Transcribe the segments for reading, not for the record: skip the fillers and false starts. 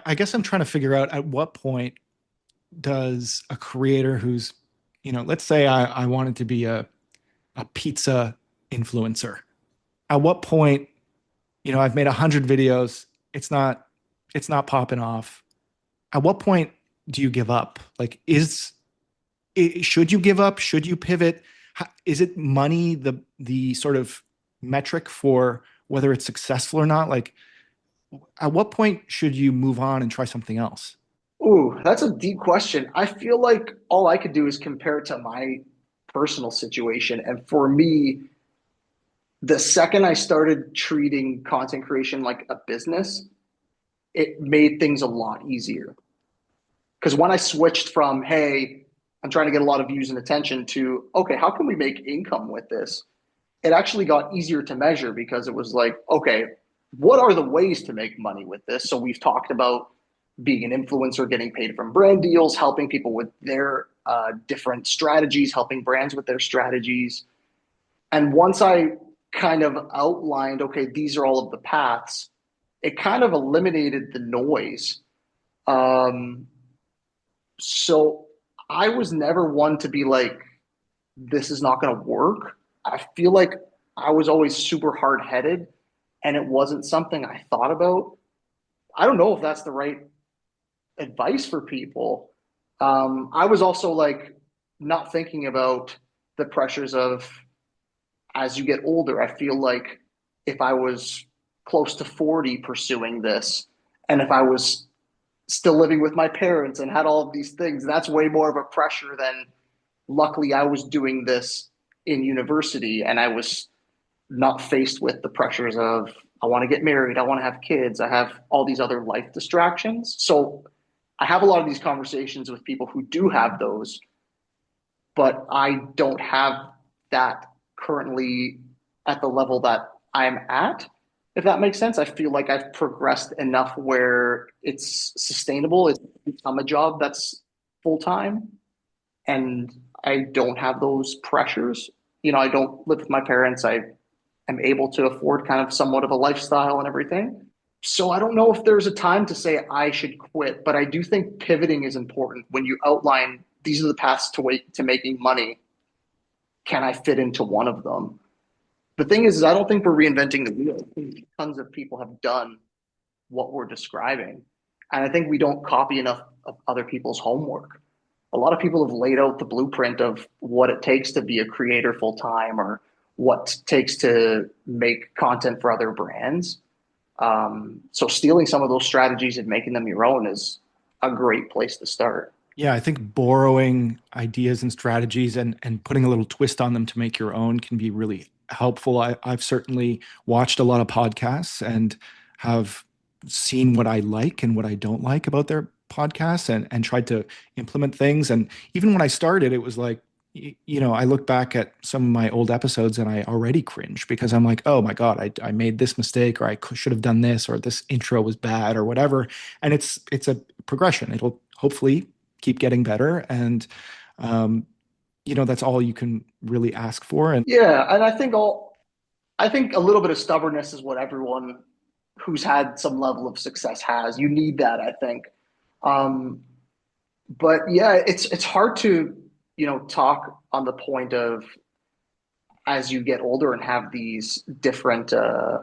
I guess I'm trying to figure out at what point does a creator who's, let's say I wanted to be a pizza influencer. At what point, I've made 100 videos. It's not popping off. At what point do you give up? Like, should you give up? Should you pivot? Is it money the sort of metric for whether it's successful or not? Like, at what point should you move on and try something else? Ooh, that's a deep question. I feel like all I could do is compare it to my personal situation. And for me, the second I started treating content creation like a business, it made things a lot easier. Because when I switched from, hey, I'm trying to get a lot of views and attention to, okay, how can we make income with this? It actually got easier to measure because it was like, okay, what are the ways to make money with this? So we've talked about being an influencer, getting paid from brand deals, helping people with their different strategies, helping brands with their strategies. And once I kind of outlined, okay, these are all of the paths, it kind of eliminated the noise. Um, so I was never one to be like, this is not going to work. I feel like I was always super hard headed and it wasn't something I thought about. I don't know if that's the right advice for people. I was also like not thinking about the pressures of as you get older. I feel like if I was close to 40 pursuing this, and if I was still living with my parents and had all of these things, that's way more of a pressure than luckily I was doing this in university and I was not faced with the pressures of I want to get married, I want to have kids, I have all these other life distractions. So I have a lot of these conversations with people who do have those, but I don't have that currently at the level that I'm at. If that makes sense, I feel like I've progressed enough where it's sustainable. It's become a job that's full time, and I don't have those pressures. I don't live with my parents. I am able to afford kind of somewhat of a lifestyle and everything. So I don't know if there's a time to say I should quit, but I do think pivoting is important when you outline these are the paths to making money. Can I fit into one of them? The thing is I don't think we're reinventing the wheel. Tons of people have done what we're describing. And I think we don't copy enough of other people's homework. A lot of people have laid out the blueprint of what it takes to be a creator full time or what it takes to make content for other brands. So stealing some of those strategies and making them your own is a great place to start. Yeah, I think borrowing ideas and strategies and putting a little twist on them to make your own can be really helpful. I've certainly watched a lot of podcasts and have seen what I like and what I don't like about their podcasts and tried to implement things. And even when I started, it was like, I look back at some of my old episodes and I already cringe because I'm like, oh my God, I made this mistake or should have done this or this intro was bad or whatever. And it's a progression. It'll hopefully keep getting better. And, um, that's all you can really ask for. And Yeah, and I think a little bit of stubbornness is what everyone who's had some level of success has. You need that, I think. Um, but yeah, it's hard to, talk on the point of as you get older and have these different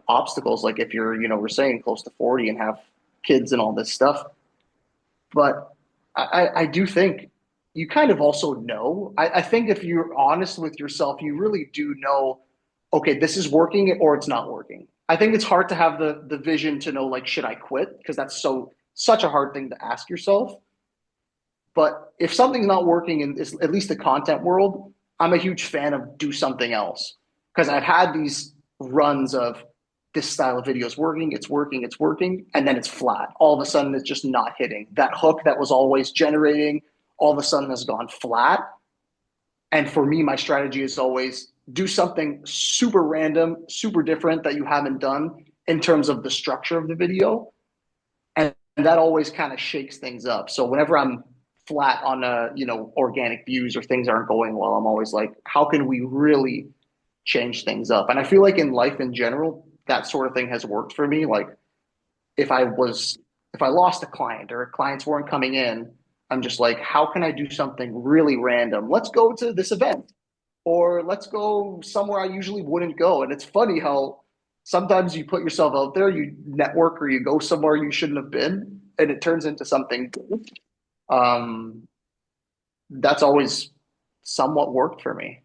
obstacles, like if you're, we're saying close to 40 and have kids and all this stuff. But I do think you kind of also know. I think if you're honest with yourself, you really do know, okay, this is working or it's not working. I think it's hard to have the vision to know like, should I quit? Because that's such a hard thing to ask yourself. But if something's not working in at least the content world, I'm a huge fan of do something else. Because I've had these runs of this style of video is working, it's working, it's working, and then it's flat. All of a sudden, it's just not hitting. That hook that was always generating, all of a sudden has gone flat. And for me, my strategy is always do something super random, super different that you haven't done in terms of the structure of the video. And that always kind of shakes things up. So whenever I'm flat on organic views or things aren't going well, I'm always like, how can we really change things up? And I feel like in life in general, that sort of thing has worked for me. Like if I was if I lost a client or clients weren't coming in, I'm just like, how can I do something really random? Let's go to this event or let's go somewhere I usually wouldn't go. And it's funny how sometimes you put yourself out there, you network or you go somewhere you shouldn't have been, and it turns into something good. That's always somewhat worked for me.